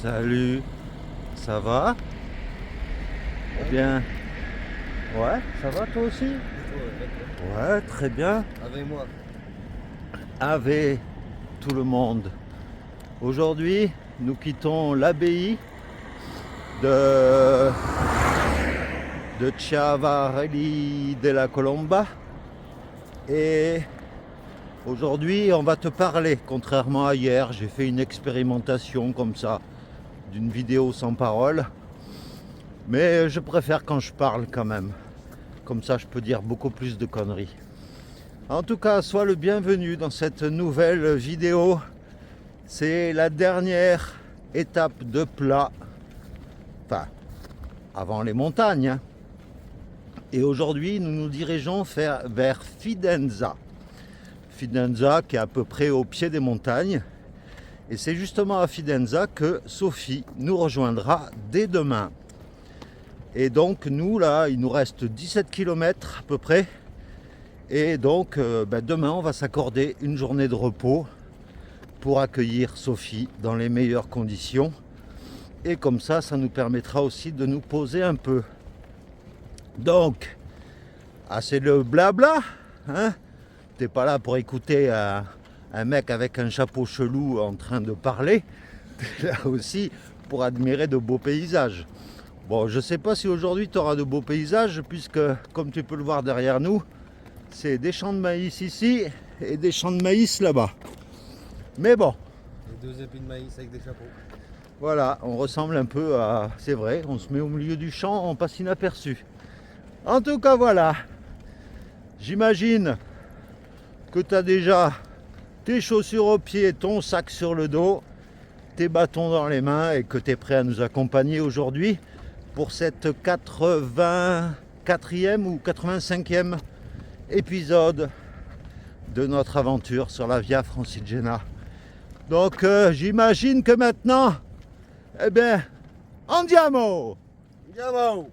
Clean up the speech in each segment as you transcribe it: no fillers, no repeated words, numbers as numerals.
Salut, ça va? Eh bien, ouais, ça va toi aussi? Ouais, très bien. Avec moi. Ave tout le monde. Aujourd'hui, nous quittons l'abbaye de, de Chiavarelli della Colomba et aujourd'hui, on va te parler. Contrairement à hier, j'ai fait une expérimentation comme ça d'une vidéo sans parole. Mais je préfère quand je parle quand même. Comme ça, je peux dire beaucoup plus de conneries. En tout cas, sois le bienvenu dans cette nouvelle vidéo. C'est la dernière étape de plat. Enfin, avant les montagnes. Hein. Et aujourd'hui, nous nous dirigeons vers Fidenza. Fidenza qui est à peu près au pied des montagnes. Et c'est justement à Fidenza que Sophie nous rejoindra dès demain. Et donc nous là, il nous reste 17 km à peu près. Et donc demain, on va s'accorder une journée de repos pour accueillir Sophie dans les meilleures conditions. Et comme ça, ça nous permettra aussi de nous poser un peu. Donc, assez de blabla, hein? T'es pas là pour écouter un mec avec un chapeau chelou en train de parler. T'es là aussi pour admirer de beaux paysages. Bon, je sais pas si aujourd'hui tu auras de beaux paysages, puisque comme tu peux le voir derrière nous, c'est des champs de maïs ici et des champs de maïs là-bas. Mais bon. Et 2 épis de maïs avec des chapeaux. Voilà, on ressemble un peu à... C'est vrai, on se met au milieu du champ, on passe inaperçu. En tout cas, voilà. J'imagine que tu as déjà tes chaussures aux pieds, ton sac sur le dos, tes bâtons dans les mains et que tu es prêt à nous accompagner aujourd'hui pour cette 84e ou 85e épisode de notre aventure sur la Via Francigena. Donc j'imagine que maintenant, eh bien, andiamo! Andiamo!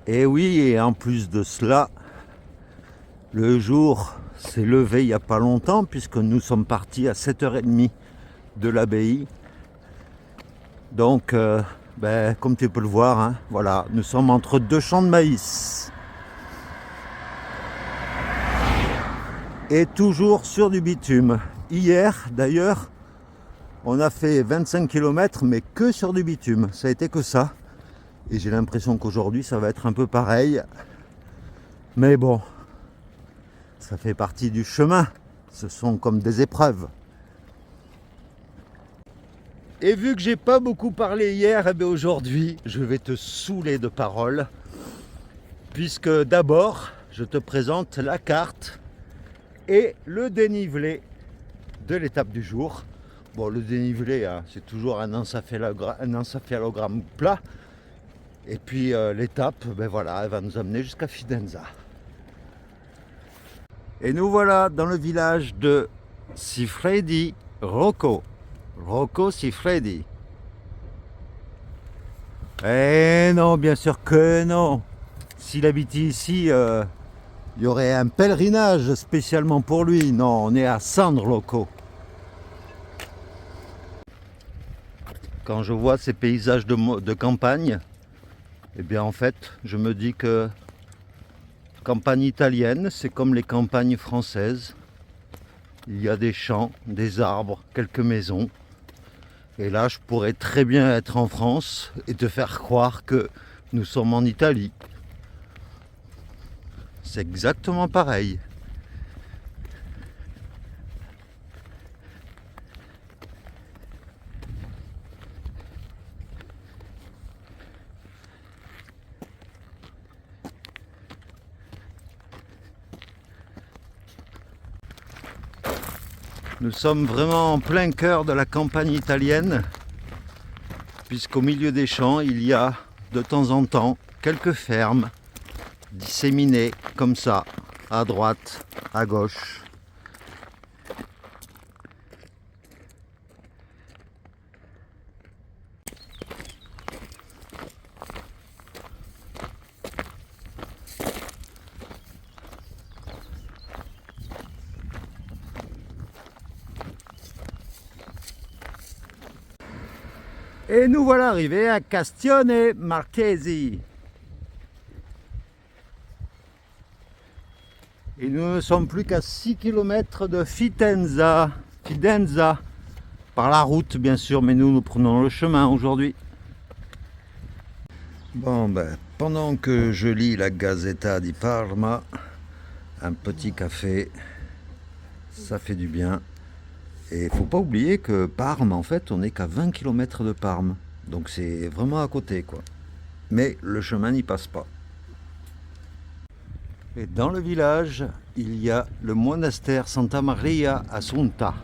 Et oui, et en plus de cela, le jour s'est levé il n'y a pas longtemps puisque nous sommes partis à 7h30 de l'abbaye. Donc, comme tu peux le voir, hein, voilà, nous sommes entre deux champs de maïs. Et toujours sur du bitume. Hier, d'ailleurs, on a fait 25 km, mais que sur du bitume. Ça a été que ça. Et j'ai l'impression qu'aujourd'hui, ça va être un peu pareil. Mais bon, ça fait partie du chemin. Ce sont comme des épreuves. Et vu que j'ai pas beaucoup parlé hier, aujourd'hui, je vais te saouler de paroles. Puisque d'abord, je te présente la carte et le dénivelé de l'étape du jour. Bon, le dénivelé, hein, c'est toujours un encéphalogramme plat. Et puis l'étape, voilà, elle va nous amener jusqu'à Fidenza. Et nous voilà dans le village de Siffredi Rocco. Rocco Siffredi. Eh non, bien sûr que non. S'il habitait ici, il y aurait un pèlerinage spécialement pour lui. Non, on est à San Rocco. Quand je vois ces paysages de campagne, eh bien en fait, je me dis que campagne italienne, c'est comme les campagnes françaises. Il y a des champs, des arbres, quelques maisons. Et là, je pourrais très bien être en France et te faire croire que nous sommes en Italie. C'est exactement pareil. Nous sommes vraiment en plein cœur de la campagne italienne, puisqu'au milieu des champs, il y a de temps en temps quelques fermes disséminées comme ça, à droite, à gauche. Et nous voilà arrivés à Castione Marchesi. Et nous ne sommes plus qu'à 6 km de Fidenza. Par la route bien sûr, mais nous prenons le chemin aujourd'hui. Bon ben, pendant que je lis la Gazzetta di Parma, un petit café, ça fait du bien. Et il ne faut pas oublier que Parme, en fait, on n'est qu'à 20 km de Parme. Donc c'est vraiment à côté, quoi. Mais le chemin n'y passe pas. Et dans le village, il y a le monastère Santa Maria Assunta.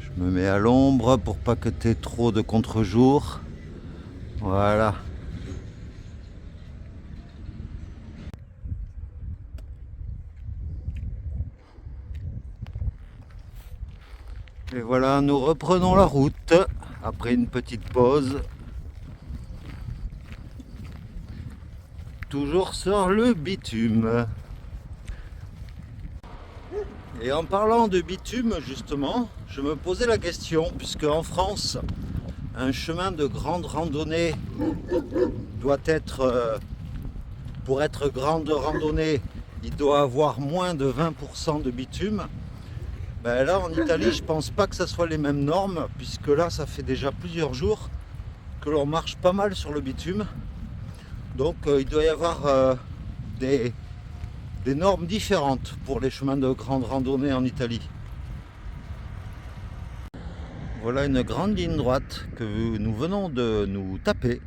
Je me mets à l'ombre pour pas que tu aies trop de contre-jour. Voilà. Et voilà, nous reprenons la route après une petite pause. Toujours sur le bitume. Et en parlant de bitume, justement, je me posais la question, puisque en France, un chemin de grande randonnée doit être, pour être grande randonnée, il doit avoir moins de 20% de bitume. Ben là, en Italie, je pense pas que ça soit les mêmes normes, puisque là, ça fait déjà plusieurs jours que l'on marche pas mal sur le bitume. Donc, il doit y avoir des normes différentes pour les chemins de grande randonnée en Italie. Voilà une grande ligne droite que nous venons de nous taper.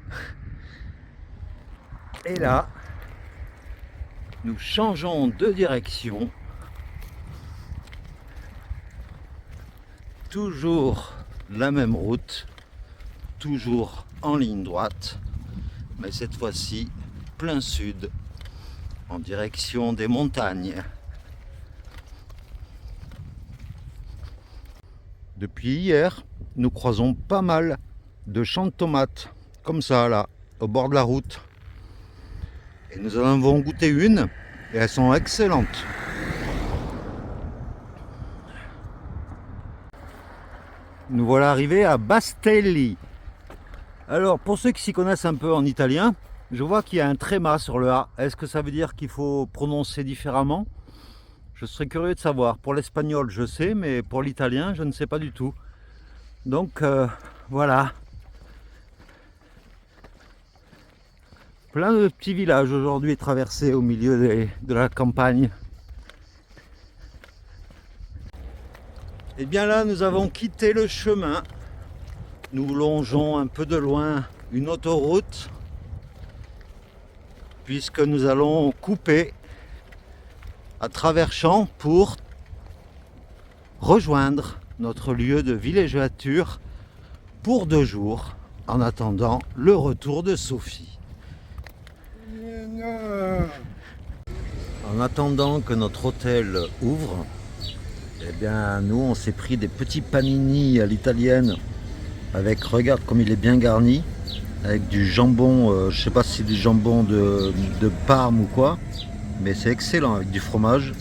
Et là, nous changeons de direction. Toujours la même route, toujours en ligne droite, mais cette fois-ci plein sud, en direction des montagnes. Depuis hier, nous croisons pas mal de champs de tomates, comme ça là, au bord de la route. Et nous en avons goûté une, et elles sont excellentes. Nous voilà arrivés à Bastelli. Alors, pour ceux qui s'y connaissent un peu en italien, je vois qu'il y a un tréma sur le A. Est-ce que ça veut dire qu'il faut prononcer différemment? Je serais curieux de savoir. Pour l'espagnol, je sais, mais pour l'italien, je ne sais pas du tout. Donc, voilà. Plein de petits villages aujourd'hui traversés au milieu de la campagne. Et bien là, nous avons quitté le chemin. Nous longeons un peu de loin une autoroute, puisque nous allons couper à travers champs pour rejoindre notre lieu de villégiature pour 2 jours, en attendant le retour de Sophie. En attendant que notre hôtel ouvre, eh bien, nous, on s'est pris des petits panini à l'italienne avec, regarde comme il est bien garni, avec du jambon, je sais pas si c'est du jambon de Parme ou quoi, mais c'est excellent avec du fromage.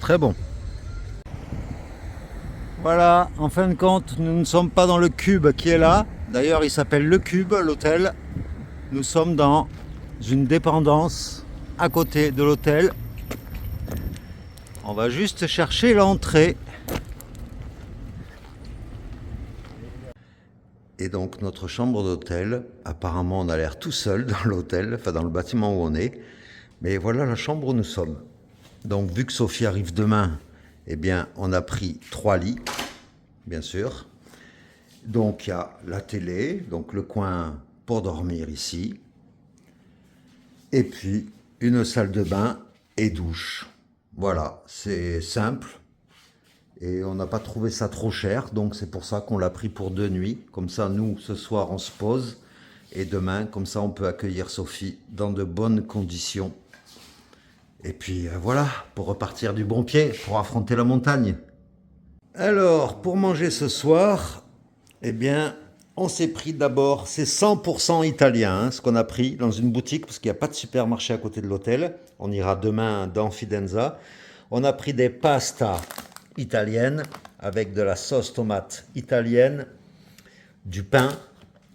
Très bon. Voilà, en fin de compte, nous ne sommes pas dans le Cube qui est là. D'ailleurs, il s'appelle le Cube, l'hôtel. Nous sommes dans une dépendance à côté de l'hôtel. On va juste chercher l'entrée. Et donc notre chambre d'hôtel, apparemment on a l'air tout seul dans l'hôtel, enfin dans le bâtiment où on est. Mais voilà la chambre où nous sommes. Donc vu que Sophie arrive demain, eh bien on a pris 3 lits, bien sûr. Donc il y a la télé, donc le coin pour dormir ici. Et puis une salle de bain et douche. Voilà, c'est simple et on n'a pas trouvé ça trop cher, donc c'est pour ça qu'on l'a pris pour 2 nuits. Comme ça, nous, ce soir, on se pose et demain, comme ça, on peut accueillir Sophie dans de bonnes conditions. Et puis voilà, pour repartir du bon pied, pour affronter la montagne. Alors, pour manger ce soir, eh bien, On s'est pris d'abord, c'est 100% italien, hein, ce qu'on a pris dans une boutique, parce qu'il n'y a pas de supermarché à côté de l'hôtel. On ira demain dans Fidenza. On a pris des pastas italiennes avec de la sauce tomate italienne, du pain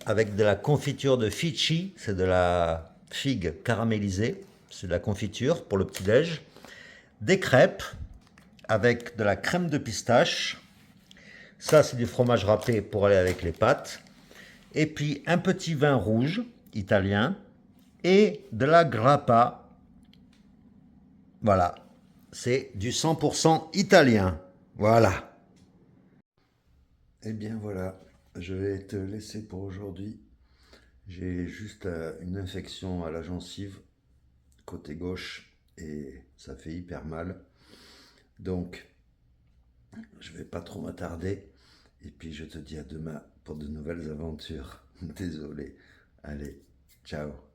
avec de la confiture de fichi, c'est de la figue caramélisée, c'est de la confiture pour le petit-déj, des crêpes avec de la crème de pistache, ça c'est du fromage râpé pour aller avec les pâtes, et puis un petit vin rouge italien et de la grappa. Voilà, c'est du 100% italien. Voilà. Eh bien voilà, je vais te laisser pour aujourd'hui. J'ai juste une infection à la gencive, côté gauche, et ça fait hyper mal. Donc, je vais pas trop m'attarder. Et puis je te dis à demain pour de nouvelles aventures. Désolé. Allez, ciao.